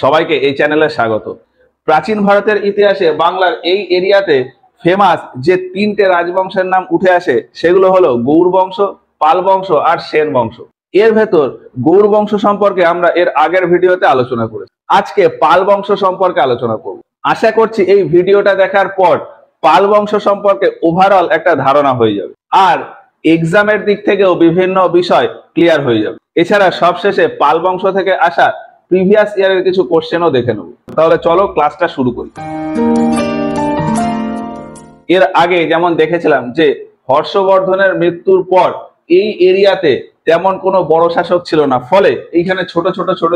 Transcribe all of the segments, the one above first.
সবাইকে এই চ্যানেলে স্বাগত। প্রাচীন ভারতের ইতিহাসে বাংলার এই এরিয়াতে ফেমাস যে তিনটে রাজবংশের নাম উঠে আসে সেগুলো হলো গৌড় বংশ, পাল বংশ আর সেন বংশ। এর ভেতর গৌড় বংশ সম্পর্কে আমরা এর আগের ভিডিওতে আলোচনা করেছি। আজকে পাল বংশ সম্পর্কে আলোচনা করব। আশা করছি এই ভিডিওটা দেখার পর পাল বংশ সম্পর্কে ওভারঅল একটা ধারণা হয়ে যাবে, আর এক্সামের দিক থেকেও বিভিন্ন বিষয় ক্লিয়ার হয়ে যাবে। এছাড়া সবশেষে পাল বংশ থেকে আসা প্রিভিয়াস ইয়ারের কিছু কোশ্চেনও দেখে নেব। তাহলে চলো ক্লাসটা শুরু করি। এর আগে যেমন দেখেছিলাম যে হর্ষবর্ধনের মৃত্যুর পর এই এরিয়াতে তেমন কোনো বড় শাসক ছিল না, ফলে এইখানে ছোট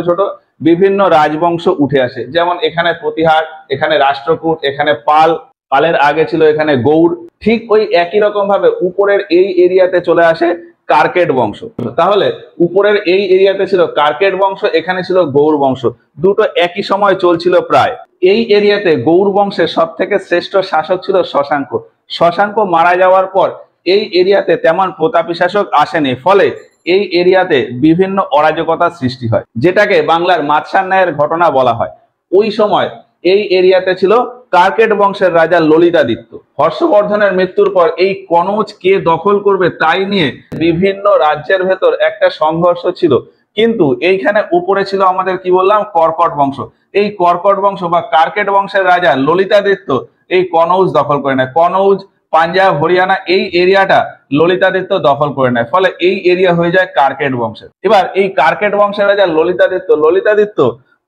ছোট বিভিন্ন রাজবংশ উঠে আসে। যেমন এখানে প্রতিহার, এখানে রাষ্ট্রকূট, এখানে পাল, পালের আগে ছিল এখানে গৌড়। ঠিক ওই একই রকম ভাবে উপরের এই এরিয়াতে চলে আসে কার্কেট বংশ। তাহলে উপরের এই এরিয়াতে ছিল কার্কেট বংশ, এখানে ছিল গৌড় বংশ। দুটো একই সময় চলছিল প্রায়। এই এরিয়াতে গৌড় বংশের সব থেকে শ্রেষ্ঠ শাসক ছিল শশাঙ্ক। শশাঙ্ক মারা যাওয়ার পর এই এরিয়াতে তেমন প্রতাপী শাসক আসেনি, ফলে এই এরিয়াতে বিভিন্ন অরাজকতার সৃষ্টি হয়, যেটাকে বাংলার মাৎসার ন্যায়ের ঘটনা বলা হয়। ওই সময় এই এরিয়াতে ছিল কার্কেট বংশের রাজা ললিতাদিত্য। হর্ষবর্ধনের মৃত্যুর পর এই কনৌজ কে দখল করবে তাই নিয়ে বিভিন্ন রাজ্যের ভেতর একটা সংঘর্ষ ছিল। কিন্তু এইখানে উপরে ছিল আমাদের কি বললাম, কর্কট বংশ। এই কর্কট বংশ বা কার্কেট বংশের রাজা ললিতাদিত্য এই কনৌজ দখল করে নেয়। কনৌজ, পাঞ্জাব, হরিয়ানা এই এরিয়াটা ললিতাদিত্য দখল করে নেয়, ফলে এই এরিয়া হয়ে যায় কার্কেট বংশের। এবার এই কার্কেট বংশের রাজা ললিতাদিত্য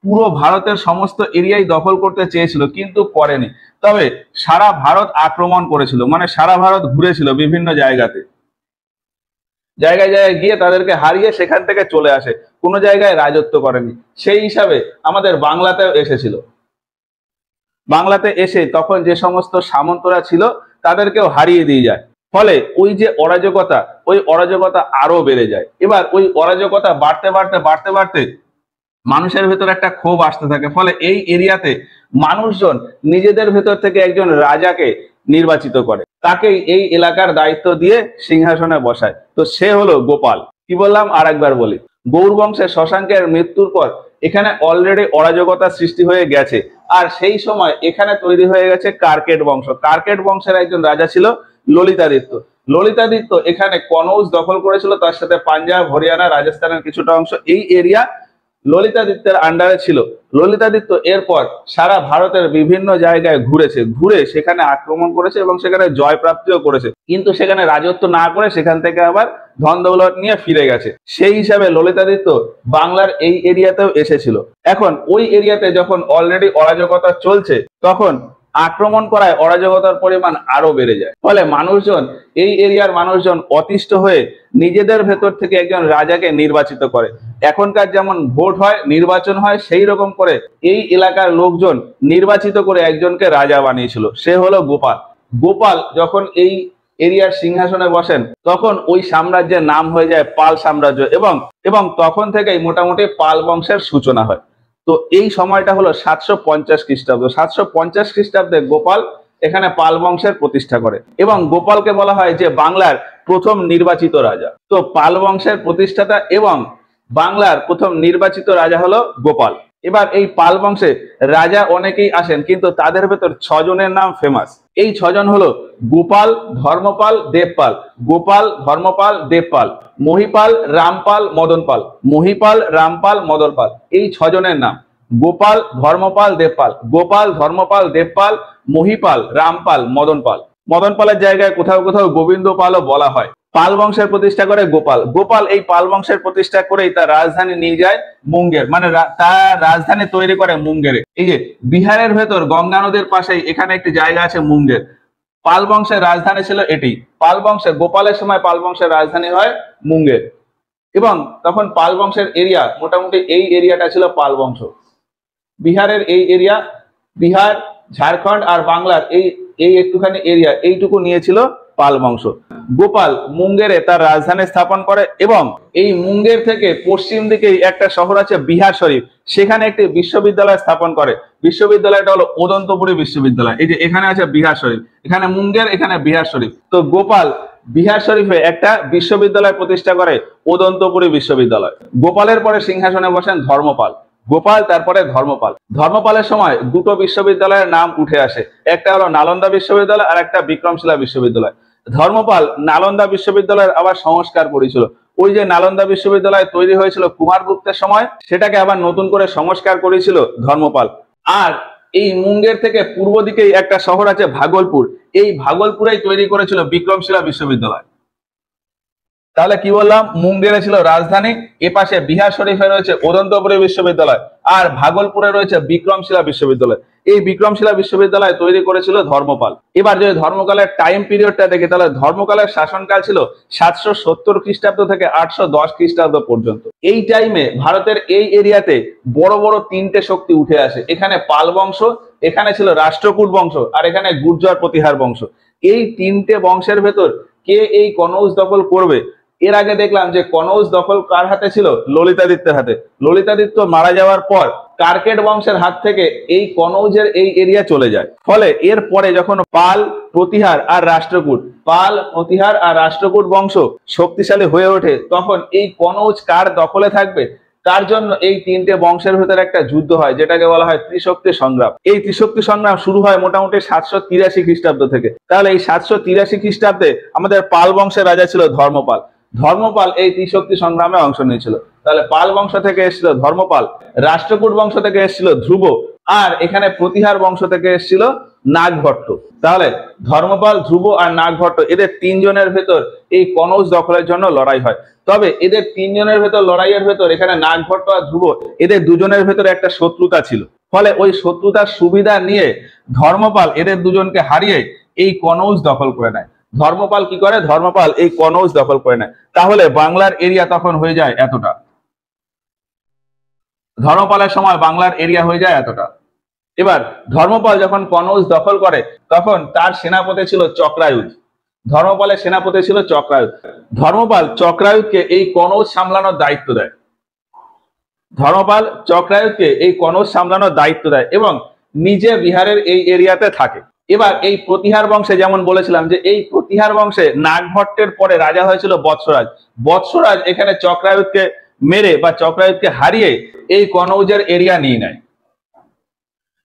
পুরো ভারতের সমস্ত এরিয়াই দখল করতে চেয়েছিল, কিন্তু করেনি। তবে সারা ভারত আক্রমণ করেছিল, মানে সারা ভারত ঘুরেছিল বিভিন্ন জায়গায় গিয়ে তাদেরকে হারিয়ে সেখান থেকে চলে আসে, কোনো জায়গায় রাজত্ব করেনি। সেই হিসাবে আমাদের বাংলাতেও এসেছিল। বাংলাতে এসে তখন যে সমস্ত সামন্তরা ছিল তাদেরকেও হারিয়ে দিয়ে যায়, ফলে ওই যে অরাজকতা, ওই অরাজকতা আরো বেড়ে যায়। এবার ওই অরাজকতা বাড়তে মানুষের ভেতর একটা ক্ষোভ আসতে থাকে, ফলে এই এরিয়াতে মানুষজন নিজেদের ভেতর থেকে একজন রাজাকে নির্বাচিত করে, তাকেই এই এলাকার দায়িত্ব দিয়ে সিংহাসনে বসায়। তো সে হলো গোপাল। কি বললাম আর একবার বলি, গৌড় বংশের শশাঙ্কের মৃত্যুর পর এখানে অলরেডি অরাজকতা সৃষ্টি হয়ে গেছে, আর সেই সময় এখানে তৈরি হয়ে গেছে কার্কেট বংশ। কার্কেট বংশের একজন রাজা ছিল ললিতাদিত্য এখানে কনৌজ দখল করেছিল, তার সাথে পাঞ্জাব, হরিয়ানা, রাজস্থানের কিছুটা অংশ। এই এরিয়া ললিতাদিত্যের আন্ডারে ছিল। ললিতাদিত্য এরপর সারা ভারতের বিভিন্ন জায়গায় ঘুরে সেখানে আক্রমণ করেছে এবং সেখানে জয় প্রাপ্তিও করেছে, কিন্তু সেখানে রাজত্ব না করে সেখান থেকে আবার ধন দৌলত নিয়ে ফিরে গেছে। সেই হিসাবে ললিতাদিত্য বাংলার এই এরিয়াতেও এসেছিল। এখন ওই এরিয়াতে যখন অলরেডি অরাজকতা চলছে, তখন আক্রমণ করায় অরাজকতার পরিমাণ আরো বেড়ে যায়, ফলে এই এরিয়ার মানুষজন অতিষ্ঠ হয়ে নিজেদের ভেতর থেকে একজন রাজাকে নির্বাচিত করে। এখনকার যেমন ভোট হয়, নির্বাচন হয়, সেই রকম করে এই এলাকার লোকজন নির্বাচিত করে একজনকে রাজা বানিয়েছিল, সে হলো গোপাল। গোপাল যখন এই এরিয়ার সিংহাসনে বসেন, তখন ওই সাম্রাজ্যের নাম হয়ে যায় পাল সাম্রাজ্য, এবং তখন থেকেই মোটামুটি পাল বংশের সূচনা হয়। তো এই সময়টা হলো 750 খ্রিস্টাব্দ। 750 খ্রিস্টাব্দে গোপাল এখানে পাল বংশের প্রতিষ্ঠা করে, এবং গোপালকে বলা হয় যে বাংলার প্রথম নির্বাচিত রাজা। তো পাল বংশের প্রতিষ্ঠাতা এবং বাংলার প্রথম নির্বাচিত রাজা হলো গোপাল। এবার এই পাল বংশে রাজা অনেকেই আসেন, কিন্তু তাদের ভেতর 6 জনের নাম ফেমাস। এই 6 জন হলো গোপাল, ধর্মপাল, দেবপাল। গোপাল, ধর্মপাল, দেবপাল, মহিপাল, রামপাল, মদনপাল। মহিপাল, রামপাল, মদনপাল, এই 6 জনের নাম গোপাল, ধর্মপাল, দেবপাল। গোপাল, ধর্মপাল, দেবপাল, মহিপাল, রামপাল, মদনপাল। মদনপালের জায়গায় কোথাও গোবিন্দ পালও বলা হয়। পাল বংশের প্রতিষ্ঠা করে গোপাল এই পাল বংশের প্রতিষ্ঠা করেই তার রাজধানী নিয়ে যায় মুঙ্গের, মানে তার রাজধানী তৈরি করে মুঙ্গেরে। এই যে বিহারের ভেতর গঙ্গা নদীর পাশেই এখানে একটি জায়গা আছে মুঙ্গের। পাল বংশের রাজধানী ছিল এটি। পাল বংশের গোপালের সময় পাল বংশের রাজধানী হয় মুঙ্গের, এবং তখন পাল বংশের এরিয়া মোটামুটি এই এরিয়াটা ছিল পাল বংশ। বিহারের এই এরিয়া, বিহার, ঝাড়খণ্ড আর বাংলার এই একটুখানি এরিয়া, এইটুকু নিয়েছিল পাল বংশ। গোপাল মুঙ্গেরে তার রাজধানী স্থাপন করে, এবং এই মুঙ্গের থেকে পশ্চিম দিকে একটা শহর আছে বিহার শরীফ, সেখানে একটি বিশ্ববিদ্যালয় স্থাপন করে। বিশ্ববিদ্যালয়টা হলো উদন্তপুরী বিশ্ববিদ্যালয়। এই যে এখানে আছে বিহার শরীফ, এখানে মুঙ্গের, এখানে বিহার শরীফ। তো গোপাল বিহার শরীফে একটা বিশ্ববিদ্যালয় প্রতিষ্ঠা করে, উদন্তপুরী বিশ্ববিদ্যালয়। গোপালের পরে সিংহাসনে বসেন ধর্মপাল। গোপাল তারপরে ধর্মপাল। ধর্মপালের সময় দুটো বিশ্ববিদ্যালয়ের নাম উঠে আসে, একটা হলো নালন্দা বিশ্ববিদ্যালয় আর একটা বিক্রমশিলা বিশ্ববিদ্যালয়। ধর্মপাল নালন্দা বিশ্ববিদ্যালয়ের আবার সংস্কার করেছিল। ওই যে নালন্দা বিশ্ববিদ্যালয় তৈরি হয়েছিল কুমারগুপ্তের সময়, সেটাকে আবার নতুন করে সংস্কার করেছিল ধর্মপাল। আর এই মুঙ্গের থেকে পূর্ব দিকেই একটা শহর আছে ভাগলপুর, এই ভাগলপুরেই তৈরি করেছিল বিক্রমশিলা বিশ্ববিদ্যালয়। তাহলে কি বললাম, মুঙ্গেরে ছিল রাজধানী, এপাশে বিহার শরীফে রয়েছে অনন্তপুরী বিশ্ববিদ্যালয়, আর ভাগলপুরে রয়েছে বিক্রমশিলা বিশ্ববিদ্যালয়। এই বিক্রমশিলা বিশ্ববিদ্যালয় তৈরি করেছিল ধর্মপাল। এবার যদি ধর্মকালের টাইম পিরিয়ডটা দেখি, তাহলে ধর্মকালের শাসনকাল ছিল 770 খ্রিস্টাব্দ থেকে 810 খ্রিস্টাব্দ পর্যন্ত। এই টাইমে ভারতের এই এরিয়াতে বড় বড় তিনটে শক্তি উঠে আসে। এখানে পাল বংশ, এখানে ছিল রাষ্ট্রকূট বংশ, আর এখানে গুর্জর প্রতিহার বংশ। এই তিনটে বংশের ভেতর কে এই কনৌজ দখল করবে? এর আগে দেখলাম যে কনৌজ দখল কার হাতে ছিল? ললিতাদিত্যের হাতে। ললিতাদিত্য মারা যাওয়ার পর কার্কেট বংশের হাত থেকে এই কনৌজের এই এরিয়া চলে যায়। ফলে এর পরে যখন পাল, প্রতিহার আর রাষ্ট্রকূট বংশ শক্তিশালী হয়ে ওঠে, তখন এই কনৌজ কার দখলে থাকবে তার জন্য এই তিনটে বংশের ভেতরে একটা যুদ্ধ হয়, যেটাকে বলা হয় ত্রিশক্তি সংগ্রাম। এই ত্রিশক্তি সংগ্রাম শুরু হয় মোটামুটি 783 খ্রিস্টাব্দ থেকে। তাহলে এই 783 খ্রিস্টাব্দে আমাদের পাল বংশের রাজা ছিল ধর্মপাল। ধর্মপাল এই ত্রিশক্তি সংগ্রামে অংশ নিয়েছিল। তাহলে পাল বংশ থেকে এসেছিল ধর্মপাল, রাষ্ট্রকূট বংশ থেকে এসেছিল ধ্রুব, আর এখানে প্রতিহার বংশ থেকে এসেছিল নাগভট্ট। তাহলে ধর্মপাল, ধ্রুব আর নাগভট্ট, এদের তিনজনের ভেতর এই কনৌজ দখলের জন্য লড়াই হয়। তবে এদের তিনজনের ভেতর লড়াইয়ের ভেতর এখানে নাগভট্ট আর ধ্রুব, এদের দুজনের ভেতরে একটা শত্রুতা ছিল। ফলে ওই শত্রুতার সুবিধা নিয়ে ধর্মপাল এদের দুজনকে হারিয়ে এই কনৌজ দখল করে নেয়। ধর্মপাল কি করে? ধর্মপাল এই কনৌজ দখল করে নেয়। তাহলে বাংলার এরিয়া তখন হয়ে যায় এতটা। ধর্মপালের সময় বাংলার এরিয়া হয়ে যায় এতটা। এবার ধর্মপাল যখন কনৌজ দখল করে, তখন তার সেনাপতি ছিল চক্রায়ুধ। ধর্মপালের সেনাপতি ছিল চক্রায়ুধ। ধর্মপাল চক্রায়ুধকে এই কনৌজ সামলানোর দায়িত্ব দেয়। ধর্মপাল চক্রায়ুধকে এই কনৌজ সামলানোর দায়িত্ব দেয় এবং নিজে বিহারের এই এরিয়াতে থাকে। এবার এই প্রতিহার বংশে, যেমন বলেছিলাম যে এই প্রতিহার বংশে নাগভট্টের পরে রাজা হয়েছিল বৎসরাজ। বৎসরাজ এখানে চক্রায়ুধকে মেরে বা চক্রায়ুধকে হারিয়ে এই কনৌজের এরিয়া নিয়ে নেয়।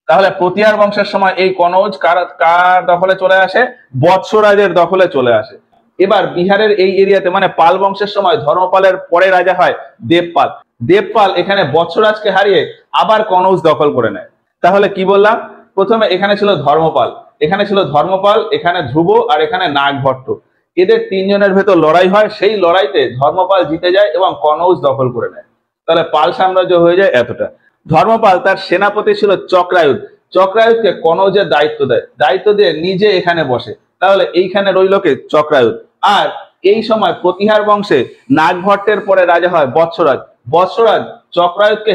তাহলে প্রতিহার বংশের সময় এই কনৌজ কার দখলে চলে আসে? বৎসরাজের দখলে চলে আসে। এবার বিহারের এই এরিয়াতে মানে পাল বংশের সময় ধর্মপালের পরে রাজা হয় দেবপাল। দেবপাল এখানে বৎসরাজকে হারিয়ে আবার কনৌজ দখল করে নেয়। তাহলে কি বললাম, প্রথমে এখানে ছিল ধর্মপাল, এখানে ধ্রুব আর এখানে নাগভট্ট। এদের তিনজনের ভেতর লড়াই হয়। সেই লড়াইতে ধর্মপাল জিতে যায় এবং কনৌজ দখল করে নেয়। তাহলে পাল সাম্রাজ্য হয়ে যায় এতটা। ধর্মপাল তার সেনাপতি ছিল চক্রায়ুধ। চক্রায়ুধকে কনৌজের দায়িত্ব দিয়ে নিজে এখানে বসে। তাহলে এইখানে রইল কে? চক্রায়ুধ। আর এই সময় প্রতিহার বংশে নাগভট্টের পরে রাজা হয় বৎসরাজ। বৎসরাজ চক্রায়ুধকে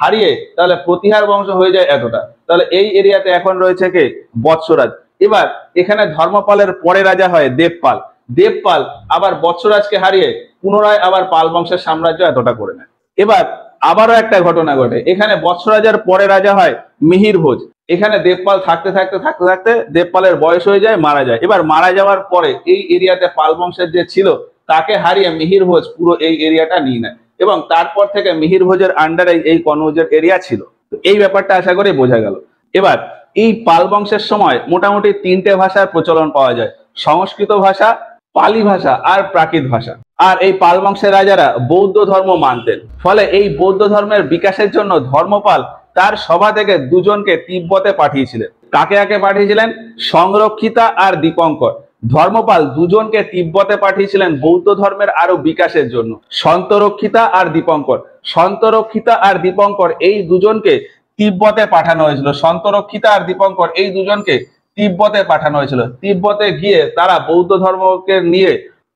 হারিয়ে তাহলে প্রতিহার বংশ হয়ে যায় এতটা। তাহলে এই এরিয়াতে এখন রয়েছে কে? বৎসরাজ। এবার এখানে ধর্মপালের পরে রাজা হয় দেবপাল। দেবপাল আবার বৎসরাজকে হারিয়ে পুনরায় আবার পাল বংশের সাম্রাজ্য এতটা করে নেয়। এবার আবারও একটা ঘটনা ঘটে। এখানে বৎসরাজের পরে রাজা হয় মিহিরভোজ। এখানে দেবপাল থাকতে থাকতে দেবপালের বয়স হয়ে যায়, মারা যায়। এবার মারা যাওয়ার পরে এই এরিয়াতে পাল বংশের যে ছিল তাকে হারিয়ে মিহিরভোজ পুরো এই এরিয়াটা নিয়ে নেয় এবং তারপর থেকে মিহিরভোজের আন্ডারে এই কনৌজের এরিয়া ছিল। এই ব্যাপারটা আশা করি বোঝা গেল। এবার এই পাল বংশের সময় মোটামুটি তিনটে ভাষার প্রচলন পাওয়া যায়: সংস্কৃত ভাষা, পালি ভাষা আর প্রাকৃত ভাষা। আর এই পাল বংশের রাজারা বৌদ্ধ ধর্ম মানতেন। ফলে এই বৌদ্ধ ধর্মের বিকাশের জন্য ধর্মপাল তার সভা থেকে দুজনকে তিব্বতে পাঠিয়েছিলেন। কাকে পাঠিয়েছিলেন? সংরক্ষিতা আর দীপঙ্কর। ধর্মপাল দুজনকে তিব্বতে পাঠিয়েছিলেন বৌদ্ধ ধর্মের আরো বিকাশের জন্য, সন্তরক্ষিতা আর দীপঙ্কর। সন্তরক্ষিতা আর দীপঙ্কর এই দুজনকে তিব্বতে পাঠানো হয়েছিল। সন্তরক্ষিতা আর দীপঙ্কর এই দুজনকে তিব্বতে পাঠানো হয়েছিল। তিব্বতে গিয়ে তারা বৌদ্ধ ধর্মকে নিয়ে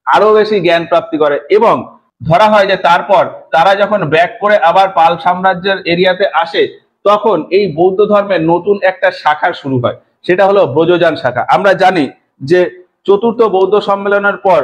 আরো বেশি জ্ঞান প্রাপ্তি করে এবং ধরা হয় যে তারপর তারা যখন ব্যাক করে আবার পাল সাম্রাজ্যের এরিয়াতে আসে, তখন এই বৌদ্ধ ধর্মের নতুন একটা শাখা শুরু হয়, সেটা হলো ব্রজযান শাখা। আমরা জানি যে চতুর্থ বৌদ্ধ সম্মেলনের পর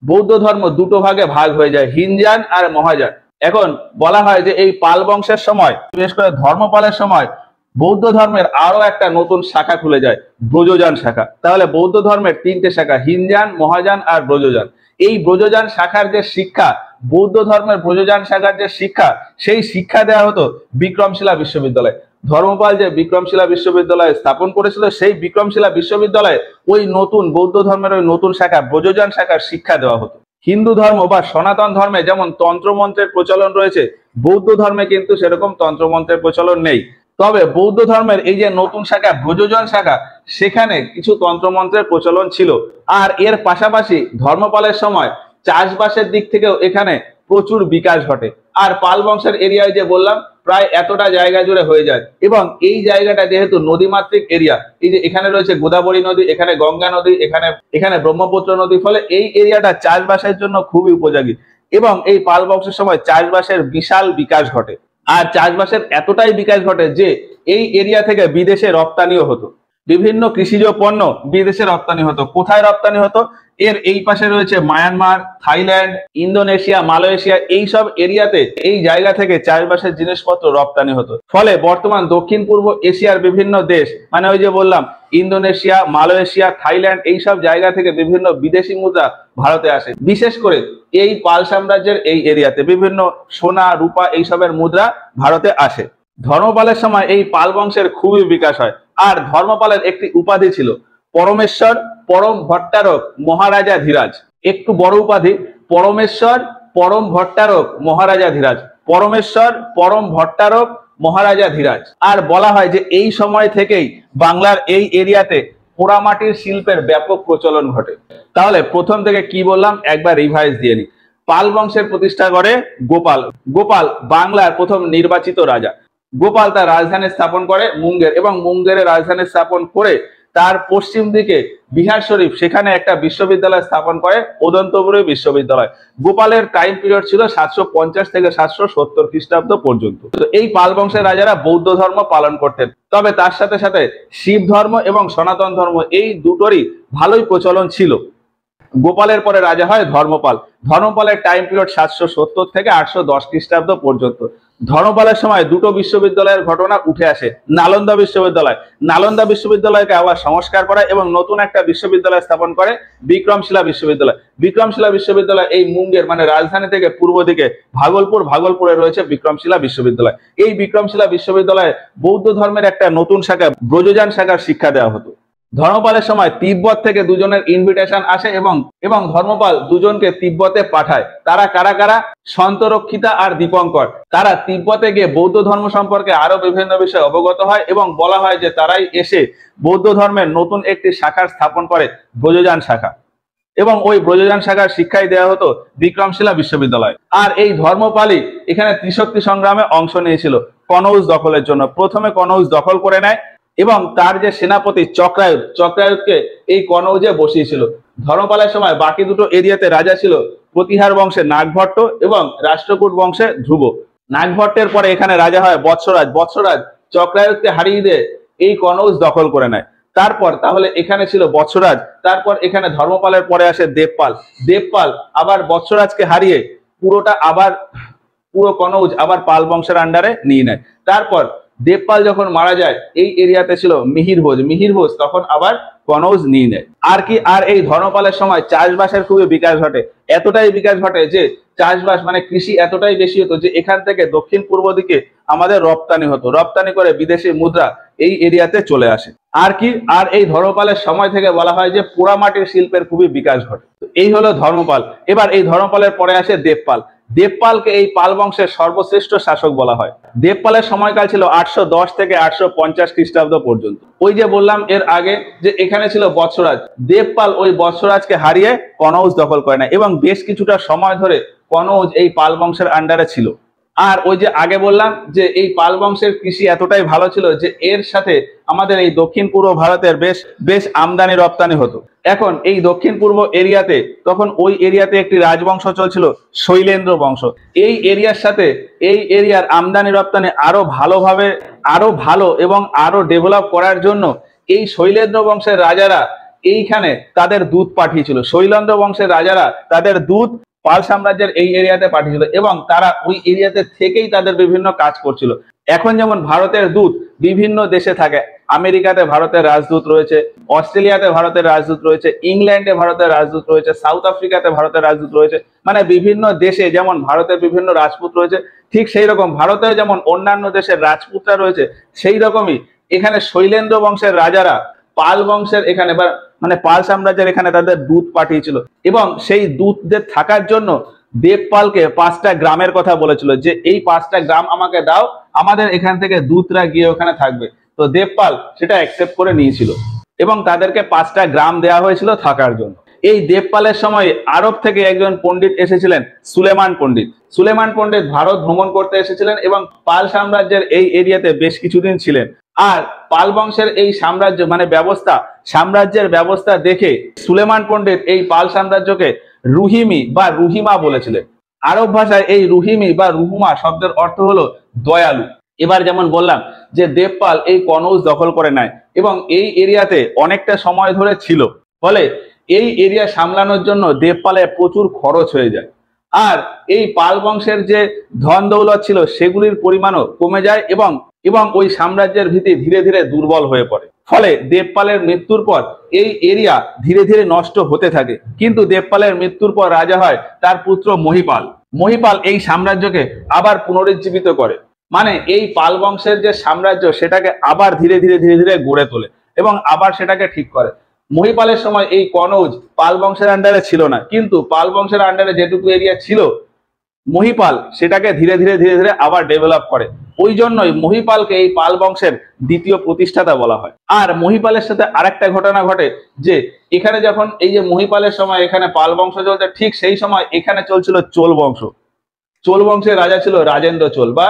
বৌদ্ধ ধর্ম দুটো ভাগে ভাগ হয়ে যায়, হিনযান আর মহাযান। এখন বলা হয় যে এই পাল বংশের সময়, বিশেষ করে ধর্মপালের সময়, বৌদ্ধ ধর্মের আরো একটা নতুন শাখা খুলে যায়, ব্রজযান শাখা। তাহলে বৌদ্ধ ধর্মের তিনটে শাখা: হিনযান, মহাযান আর ব্রজযান। এই ব্রজযান শাখার যে শিক্ষা বৌদ্ধ ধর্মের ব্রজযান শাখার যে শিক্ষা, সেই শিক্ষা দেওয়া হতো বিক্রমশিলা বিশ্ববিদ্যালয়। ধর্মপাল যে বিক্রমশিলা বিশ্ববিদ্যালয় স্থাপন করেছিল, সেই বিক্রমশিলা বিশ্ববিদ্যালয়ে ওই নতুন বৌদ্ধ ধর্মের ওই নতুন শাখা ব্রজযান শাখার শিক্ষা দেওয়া হতো। হিন্দু ধর্ম বা সনাতন ধর্মে যেমন তন্ত্রমন্ত্রের প্রচলন রয়েছে, বৌদ্ধ ধর্মে কিন্তু সেরকম তন্ত্রমন্ত্রের প্রচলন নেই। তবে বৌদ্ধ ধর্মের এই যে নতুন শাখা ব্রজযান শাখা, সেখানে কিছু তন্ত্রমন্ত্রের প্রচলন ছিল। আর এর পাশাপাশি ধর্মপালের সময় চাষবাসের দিক থেকেও এখানে প্রচুর বিকাশ ঘটে। আর পাল বংশের এরিয়ায় যে বললাম প্রায় এতটা জায়গা জুড়ে হয়ে যায়, এবং এই জায়গাটা যেহেতু নদীমাতৃক এরিয়া, এই যে এখানে রয়েছে গোদাবরী নদী, এখানে গঙ্গা নদী, এখানে ব্রহ্মপুত্র নদী, ফলে এই এরিয়াটা চাষবাসের জন্য খুবই উপযোগী। এবং এই পাল বংশের সময় চাষবাসের বিশাল বিকাশ ঘটে। আর চাষবাসের এতটাই বিকাশ ঘটে যে এই এরিয়া থেকে বিদেশে রপ্তানিও হতো। বিভিন্ন কৃষিজ পণ্য বিদেশে রপ্তানি হতো। কোথায় রপ্তানি হতো? এর এই পাশে রয়েছে মায়ানমার, থাইল্যান্ড, ইন্দোনেশিয়া, মালয়েশিয়া, এই সব এরিয়াতে এই জায়গা থেকে চাষবাসের জিনিসপত্র রপ্তানি হতো। ফলে বর্তমান দক্ষিণ পূর্ব এশিয়ার বিভিন্ন দেশ, মানে ওই যে বললাম ইন্দোনেশিয়া, মালয়েশিয়া, থাইল্যান্ড, এই সব জায়গা থেকে বিভিন্ন বিদেশি মুদ্রা ভারতে আসে। বিশেষ করে এই পাল সাম্রাজ্যের এই এরিয়াতে বিভিন্ন সোনা, রূপা, এইসবের মুদ্রা ভারতে আসে। ধর্মপালের সময় এই পাল বংশের খুবই বিকাশ হয়। আর ধর্মপালের একটি উপাধি ছিল পরমেশ্বর পরম ভট্টারক মহারাজা ধীরাজ। একটু বড় উপাধি, পরমেশ্বর পরম ভট্টারক মহারাজা ধীরাজ। পরমেশ্বর পরম ভট্টারক মহারাজা ধীরাজ। আর বলা হয় যে এই সময় থেকেই বাংলার এই এরিয়াতে পোড়ামাটির শিল্পের ব্যাপক প্রচলন ঘটে। তাহলে প্রথম থেকে কি বললাম একবার রিভাইজ দিয়ে নি। পাল বংশের প্রতিষ্ঠা করে গোপাল। গোপাল বাংলার প্রথম নির্বাচিত রাজা। গোপাল তার রাজধানী স্থাপন করে মুঙ্গের, এবং মুঙ্গেরে রাজধানী স্থাপন করে তার পশ্চিম দিকে বিহার শরীফ, সেখানে একটা বিশ্ববিদ্যালয় স্থাপন করে, অদন্তপুরী বিশ্ববিদ্যালয়। গোপালের টাইম পিরিয়ড ছিল 750 থেকে 770 খ্রিস্টাব্দ পর্যন্ত। তো এই পাল বংশের রাজারা বৌদ্ধ ধর্ম পালন করতেন। তবে তার সাথে সাথে শিব ধর্ম এবং সনাতন ধর্ম এই দুটোরই ভালোই প্রচলন ছিল। গোপালের পরে রাজা হয় ধর্মপাল। ধর্মপালের টাইম পিরিয়ড 770 থেকে 810 খ্রিস্টাব্দ পর্যন্ত। ধর্মপালের সময় দুটো বিশ্ববিদ্যালয়ের ঘটনা উঠে আসে। নালন্দা বিশ্ববিদ্যালয়, নালন্দা বিশ্ববিদ্যালয়কে আবার সংস্কার করা এবং নতুন একটা বিশ্ববিদ্যালয় স্থাপন করে বিক্রমশিলা বিশ্ববিদ্যালয়। বিক্রমশিলা বিশ্ববিদ্যালয় এই মুঙ্গের মানে রাজধানী থেকে পূর্ব দিকে ভাগলপুরে রয়েছে বিক্রমশিলা বিশ্ববিদ্যালয়। এই বিক্রমশিলা বিশ্ববিদ্যালয়ে বৌদ্ধ ধর্মের একটা নতুন শাখা ব্রজযান শাখার শিক্ষা দেওয়া হতো। ধর্মপালের সময় তিব্বত থেকে দুজনের ইনভিটেশন আসে এবং ধর্মপাল দুজনকে তিব্বতে পাঠায়। তারা কারা কারা? সন্তরক্ষিতা আর দীপঙ্কর। তারা তিব্বতে গিয়ে বৌদ্ধ ধর্ম সম্পর্কে আরো বিভিন্ন বিষয়ে অবগত হয়, এবং বলা হয় যে তারাই এসে বৌদ্ধ ধর্মের নতুন একটি শাখার স্থাপন করে, ব্রজযান শাখা। এবং ওই ব্রজযান শাখার শিক্ষাই দেওয়া হতো বিক্রমশিলা বিশ্ববিদ্যালয়। আর এই ধর্মপালই এখানে ত্রিশক্তি সংগ্রামে অংশ নিয়েছিল কনৌজ দখলের জন্য। প্রথমে কনৌজ দখল করে নেয়, এবং তার যে সেনাপতি চক্রায়ুধকে এই কনৌজে বসিয়েছিল। ধর্মপালের সময় বাকি দুটো এরিয়াতে রাজা ছিল প্রতিহার বংশে নাগভট্ট এবং রাষ্ট্রকূট বংশে ধ্রুব। নাগভট্টের পরে এখানে রাজা হয় বৎসরাজ। বৎসরাজ চক্রায়ুধকে হারিয়ে দিয়ে এই কনৌজ দখল করে নেয়। তারপর তাহলে এখানে ছিল বৎসরাজ, তারপর এখানে ধর্মপালের পরে আসে দেবপাল। দেবপাল আবার বৎসরাজকে হারিয়ে পুরো কনৌজ আবার পাল বংশের আন্ডারে নিয়ে নেয়। তারপর দেবপাল যখন মারা যায় এই এরিয়াতে ছিল মিহিরভোজ তখন আবার কনৌজ নিয়ে নেয়। আর এই ধর্মপালের সময় চাষবাসের খুবই বিকাশ ঘটে। এতটাই বিকাশ ঘটে যে চাষবাস মানে কৃষি এতটাই বেশি হতো যে এখান থেকে দক্ষিণ পূর্ব দিকে আমাদের রপ্তানি হতো। রপ্তানি করে বিদেশি মুদ্রা এই এরিয়াতে চলে আসে। আর এই ধর্মপালের সময় থেকে বলা হয় যে পোড়ামাটির শিল্পের খুবই বিকাশ ঘটে। এই হলো ধর্মপাল। এবার এই ধর্মপালের পরে আসে দেবপাল। দেবপালকে এই পাল বংশের সর্বশ্রেষ্ঠ শাসক বলা হয়। দেবপালের সময়কাল ছিল 810 থেকে 850 খ্রিস্টাব্দ পর্যন্ত। ওই যে বললাম এর আগে যে এখানে ছিল বৎসরাজ। দেবপাল ওই বৎসরাজকে হারিয়ে কনৌজ দখল করে নেয়, এবং বেশ কিছুটা সময় ধরে কনৌজ এই পাল বংশের আন্ডারে ছিল। আর ওই যে আগে বললাম যে এই পাল বংশের কৃষি এতটাই ভালো ছিল যে এর সাথে আমাদের এই দক্ষিণ পূর্ব ভারতের বেশ আমদানি রপ্তানি হতো। এখন এই দক্ষিণ পূর্ব এরিয়াতে তখন ওই এরিয়াতে একটি রাজবংশ চলছিল শৈলেন্দ্র বংশ। এই এরিয়ার সাথে এই এরিয়ার আমদানি রপ্তানি আরো ভালো এবং আরো ডেভেলপ করার জন্য এই শৈলেন্দ্র বংশের রাজারা এইখানে তাদের দূত পাঠিয়েছিল। শৈলেন্দ্র বংশের রাজারা তাদের দূত পাল সাম্রাজ্যের এই এরিয়াতে পাঠিয়েছিল, এবং তারা ওই এরিয়াতে থেকেই তাদের বিভিন্ন কাজ করছিল। এখন যেমন ভারতের দূত বিভিন্ন দেশে থাকে। আমেরিকাতে ভারতের রাজদূত রয়েছে, অস্ট্রেলিয়াতে ভারতের রাজদূত রয়েছে, ইংল্যান্ডে ভারতের রাজদূত রয়েছে, সাউথ আফ্রিকাতে ভারতের রাজদূত রয়েছে। মানে বিভিন্ন দেশে যেমন ভারতের বিভিন্ন রাজপুত রয়েছে, ঠিক সেই রকম ভারতেও যেমন অন্যান্য দেশের রাজপুতরা রয়েছে, সেই রকমই এখানে শৈলেন্দ্র বংশের রাজারা পাল বংশের এখানে বা মানে পাল সাম্রাজ্যের এখানে তাদের দূত পাঠিয়েছিল, এবং সেই দূতদের থাকার জন্য দেবপালকে 5টা গ্রামের কথা বলেছিল যে এই 5টা গ্রাম আমাকে দাও, আমাদের এখান থেকে দূতরা গিয়ে ওখানে থাকবে। তো দেবপাল সেটা অ্যাকসেপ্ট করে নিয়েছিল এবং তাদেরকে 5টা গ্রাম দেওয়া হয়েছিল থাকার জন্য। এই দেবপালের সময় আরব থেকে একজন পণ্ডিত এসেছিলেন, সুলেমান পণ্ডিত। সুলেমান পণ্ডিত ভারত ভ্রমণ করতে এসেছিলেন এবং পাল সাম্রাজ্যের এই এরিয়াতে বেশ কিছুদিন ছিলেন। আর পাল বংশের এই সাম্রাজ্য মানে সাম্রাজ্যের ব্যবস্থা দেখে সুলেমান পণ্ডিত এই পাল সাম্রাজ্যকে রুহিমি বা রুহিমা বলেছিলেন। আরব ভাষায় এই রুহিমি বা রুহুমা শব্দের অর্থ হলো দয়ালু। এবার যেমন বললাম যে দেবপাল এই কনৌজ দখল করে নেয় এবং এই এরিয়াতে অনেকটা সময় ধরে ছিল, ফলে এই এরিয়া সামলানোর জন্য দেবপালের প্রচুর খরচ হয়ে যায়। আর এই পাল বংশের যে ধন দৌলত ছিল সেগুলির পরিমাণও কমে যায় এবং ওই সাম্রাজ্যের ভিত্তি ধীরে ধীরে দুর্বল হয়ে পড়ে। ফলে দেবপালের মৃত্যুর পর এই এরিয়া ধীরে ধীরে নষ্ট হতে থাকে। কিন্তু দেবপালের মৃত্যুর পর রাজা হয় তার পুত্র মহিপাল। মহিপাল এই সাম্রাজ্যকে আবার পুনরুজ্জীবিত করে, মানে এই পাল বংশের যে সাম্রাজ্য সেটাকে আবার ধীরে ধীরে গড়ে তোলে এবং আবার সেটাকে ঠিক করে। মহিপালের সময় এই কনৌজ পাল বংশের আন্ডারে ছিল না, কিন্তু পাল বংশের আন্ডারে যেটুকু এরিয়া ছিল মহিপাল সেটাকে ধীরে ধীরে আবার ডেভেলপ করে। ওই জন্যই মহিপালকে এই পাল বংশের দ্বিতীয় প্রতিষ্ঠাতা বলা হয়। আর মহিপালের সাথে আরেকটা ঘটনা ঘটে যে এখানে যখন এই যে মহিপালের সময় এখানে পাল বংশ চলছে, ঠিক সেই সময় এখানে চলছিল চোল বংশ। চোল বংশের রাজা ছিল রাজেন্দ্র চোল বা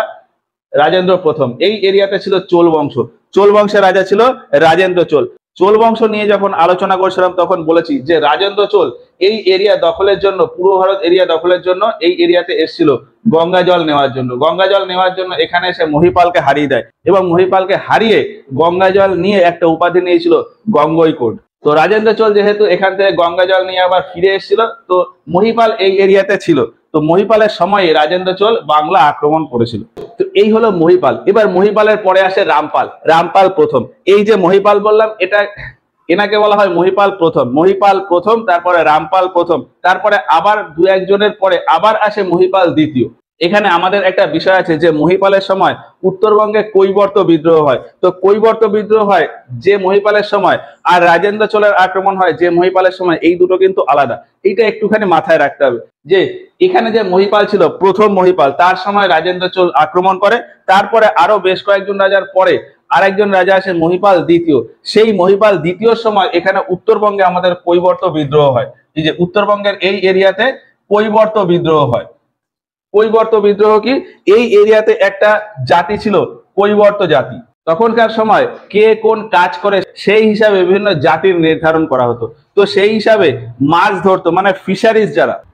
রাজেন্দ্র প্রথম। এই এরিয়াতে ছিল চোল বংশ। চোল বংশের রাজা ছিল রাজেন্দ্র চোল। চোল বংশ নিয়ে যখন আলোচনা করছিলাম তখন বলেছি যে রাজেন্দ্র চোল এই এরিয়া দখলের জন্য, পূর্ব ভারত এরিয়া দখলের জন্য এই এরিয়াতে এসেছিল গঙ্গা জল নেওয়ার জন্য। গঙ্গা জল নেওয়ার জন্য এখানে এসে মহিপালকে হারিয়ে দেয় এবং মহিপালকে হারিয়ে গঙ্গা জল নিয়ে একটা উপাধি নিয়েছিল গঙ্গৈকোট। তো রাজেন্দ্র চোল যেহেতু এখান থেকে গঙ্গা জল নিয়ে আবার ফিরে এসেছিল, তো মহিপাল এই এরিয়াতে ছিল। তো মহিপালের সময়ে রাজেন্দ্র চোল বাংলা আক্রমণ করেছিল। তো এই হলো মহিপাল। এবার মহিপালের পরে আসে রামপাল। রামপাল প্রথম। এই যে মহিপাল বললাম এনাকে বলা হয় মহিপাল প্রথম। মহিপাল প্রথম, তারপরে রামপাল প্রথম, তারপরে আবার দু একজনের পরে আবার আসে মহিপাল দ্বিতীয়। এখানে আমাদের একটা বিষয় আছে যে মহিপালের সময় উত্তরবঙ্গে কৈবর্ত বিদ্রোহ হয়। তো কৈবর্ত বিদ্রোহ হয় যে মহিপালের সময়, আর রাজেন্দ্র চোলের আক্রমণ হয় যে মহিপালের সময়। এই দুটো কিন্তু আলাদা, এইটা একটুখানি মাথায় রাখতে হবে যে এখানে যে মহিপাল ছিল প্রথম মহিপাল, তার সময় রাজেন্দ্র চোল আক্রমণ করে। তারপরে আরো বেশ কয়েকজন রাজার পরে আরেকজন রাজা আসে মহিপাল দ্বিতীয়। সেই মহিপাল দ্বিতীয়র সময় এখানে উত্তরবঙ্গে আমাদের কৈবর্ত বিদ্রোহ হয়। এই যে উত্তরবঙ্গের এই এরিয়াতে কৈবর্ত বিদ্রোহ হয়। কৈবর্ত বিদ্রোহ কি? এই এরিয়াতে একটা জাতি ছিল কৈবর্ত জাতি। তখনকার সময় কে কোন কাজ করে সেই হিসাবে বিভিন্ন জাতির নির্ধারণ করা হতো। তো সেই হিসাবে মাছ ধরতো, মানে ফিশারিজ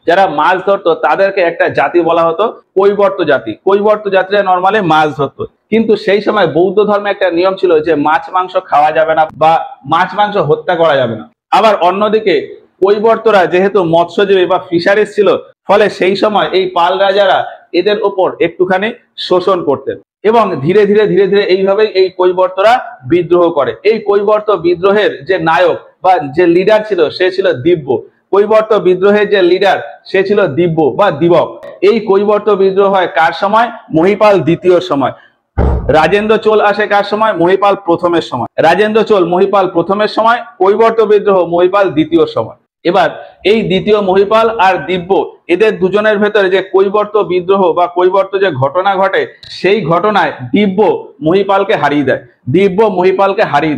যারা মাছ ধরতো তাদেরকে একটা জাতি বলা হতো কৈবর্ত জাতি। কৈবর্ত জাতিরা নর্মালি মাছ ধরতো, কিন্তু সেই সময় বৌদ্ধ ধর্মে একটা নিয়ম ছিল যে মাছ মাংস খাওয়া যাবে না বা মাছ মাংস হত্যা করা যাবে না। আবার অন্যদিকে কৈবর্তরা যেহেতু মৎস্যজীবী বা ফিশারিজ ছিল, ফলে সেই সময় এই পাল রাজারা এদের ওপর একটুখানি শোষণ করতেন এবং ধীরে ধীরে এইভাবেই এই কৈবর্তরা বিদ্রোহ করে। এই কৈবর্ত বিদ্রোহের যে নায়ক বা যে লিডার ছিল সে ছিল দিব্য। কৈবর্ত বিদ্রোহের যে লিডার সে ছিল দিব্য বা দিবক। এই কৈবর্ত বিদ্রোহ হয় কার সময়? মহিপাল দ্বিতীয়র সময়। রাজেন্দ্র চোল আসে কার সময়? মহিপাল প্রথমের সময়। রাজেন্দ্র চোল মহিপাল প্রথমের সময়, কৈবর্ত বিদ্রোহ মহিপাল দ্বিতীয়র সময়। এবার এই দ্বিতীয় মহিপাল আর দিব্য এদের দুজনের ভেতরে যে কৈবর্ত বিদ্রোহ বা কৈবর্ত যে ঘটনা ঘটে, সেই ঘটনায় দিব্য মহিপালকে হারিয়ে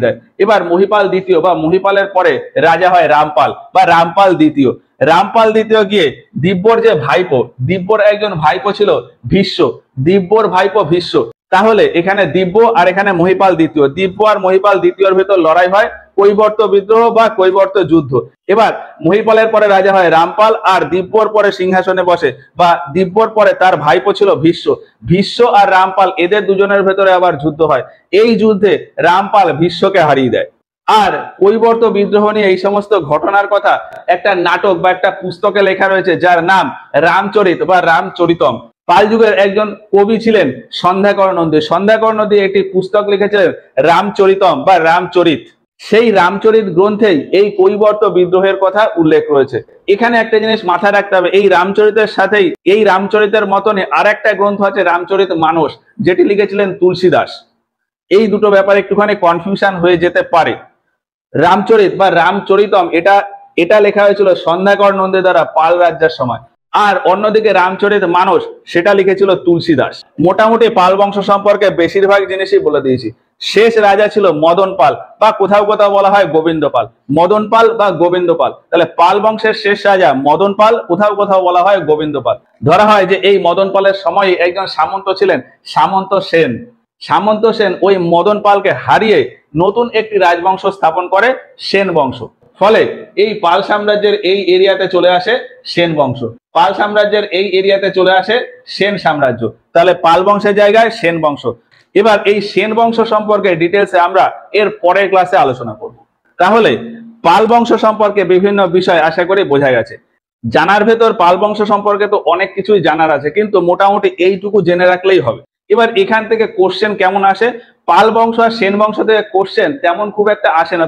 দেয়। এবার মহিপাল দ্বিতীয় বা মহিপালের পরে রাজা হয় রামপাল বা রামপাল দ্বিতীয়। রামপাল দ্বিতীয় গিয়ে দিব্যর যে ভাইপো, দিব্যর একজন ভাইপো ছিল ভীষ্ম। দিব্যর ভাইপো ভীষ্ম। তাহলে এখানে দিব্য আর এখানে মহিপাল দ্বিতীয়। দিব্য আর মহিপাল দ্বিতীয়র ভেতর লড়াই হয়, কৈবর্ত বিদ্রোহ বা কৈবর্ত যুদ্ধ। এবার মহিপালের পরে রাজা হয় রামপাল আর দিব্যর পরে সিংহাসনে বসে বা দিব্যর পরে তার ভাইপো ছিল ভীষ্ম। ভীষ্ম আর রামপাল এদের দুজনের ভেতরে আবার যুদ্ধ হয়। এই যুদ্ধে রামপাল ভীষ্মকে হারিয়ে দেয়। আর কৈবর্ত বিদ্রোহ নিয়ে এই সমস্ত ঘটনার কথা একটা নাটক বা একটা পুস্তকে লেখা রয়েছে যার নাম রামচরিত বা রামচরিতম। পাল যুগের একজন কবি ছিলেন সন্ধ্যাকর নন্দী। সন্ধ্যাকর নন্দী একটি পুস্তক লিখেছিলেন রামচরিতম বা রামচরিত। সেই রামচরিত গ্রন্থেই এই কৈবর্ত বিদ্রোহের কথা উল্লেখ রয়েছে। এখানে একটা জিনিস মাথায় রাখতে হবে, এই রামচরিতের সাথেই এই রামচরিতের মতনে আর একটা গ্রন্থ আছে রামচরিত মানস, যেটি লিখেছিলেন তুলসী দাস। এই দুটো ব্যাপারে একটুখানি কনফিউশন হয়ে যেতে পারে। রামচরিত বা রামচরিতম এটা লেখা হয়েছিল সন্ধ্যাকর নন্দী দ্বারা পাল রাজ্যের সময়। আর অন্যদিকে রামচরিত মানস সেটা লিখেছিল তুলসী দাস। মোটামুটি পাল বংশ সম্পর্কে বেশিরভাগ জিনিসই বলে দিয়েছি। শেষ রাজা ছিল মদন পাল বা কোথাও কোথাও বলা হয় গোবিন্দ পাল। মদন পাল বা গোবিন্দ পাল, তাহলে পাল বংশের শেষ রাজা মদন পাল, কোথাও কোথাও বলা হয় গোবিন্দ পাল। ধরা হয় যে এই মদন পালের সময় একজন সামন্ত ছিলেন সামন্ত সেন। সামন্ত সেন ওই মদন পালকে হারিয়ে নতুন একটি রাজবংশ স্থাপন করে সেন বংশ। ফলে এই পাল সাম্রাজ্যের এই এরিয়াতে চলে আসে সেন বংশ। পাল সাম্রাজ্যের এই এরিয়াতে চলে আসে সেন সাম্রাজ্য। তাহলে পাল বংশের জায়গায় সেন বংশ। এবার এই সেন বংশ সম্পর্কে ডিটেলসে আমরা এর পরের ক্লাসে আলোচনা করব। তাহলে পাল বংশ সম্পর্কে বিভিন্ন বিষয় আশা করি বোঝা গেছে। জানার ভেতর পাল বংশ সম্পর্কে তো অনেক কিছুই জানার আছে, কিন্তু মোটামুটি এইটুকু জেনে রাখলেই হবে। এবার এখান থেকে কোশ্চেন কেমন আসে, পাল বংশ আর সেন বংশ থেকে কোশ্চেন তেমন খুব একটা আসে না,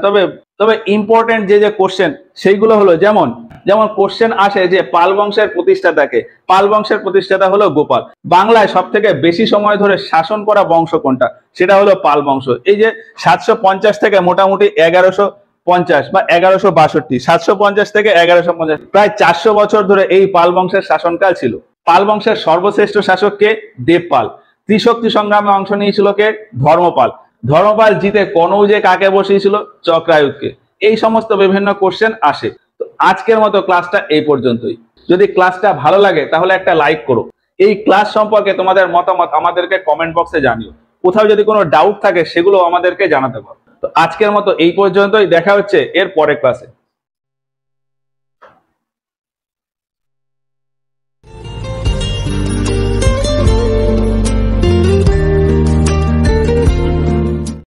তবে ইম্পর্টেন্ট যে কোশ্চেন সেইগুলো হলো, যেমন কোশ্চেন আসে যে পাল বংশের প্রতিষ্ঠাতাকে। পাল বংশের প্রতিষ্ঠাতা হলো গোপাল। বাংলায় সব থেকে বেশি সময় ধরে শাসন করা বংশ কোনটা, সেটা হলো পাল বংশ। এই যে 750 থেকে মোটামুটি 1150 বা 1162, 750 থেকে 1150, প্রায় 400 বছর ধরে এই পাল বংশের শাসনকাল ছিল। পাল বংশের সর্বশ্রেষ্ঠ শাসক কে? দেবপাল। ত্রিশক্তি সংগ্রামে অংশ নিয়েছিল কে? ধর্মপাল। ধর্মপাল জিতে কনৌজে কাকে বসিয়েছিল? চক্রায়ুধকে। এই সমস্ত বিভিন্ন কোশ্চেন আসে। তো আজকের মতো ক্লাসটা এই পর্যন্তই। যদি ক্লাসটা ভালো লাগে তাহলে একটা লাইক করো। এই ক্লাস সম্পর্কে তোমাদের মতামত আমাদেরকে কমেন্ট বক্সে জানিও। কোথাও যদি কোনো ডাউট থাকে সেগুলো আমাদেরকে জানাতে পারো। তো আজকের মতো এই পর্যন্তই, দেখা হচ্ছে এর পরের ক্লাসে।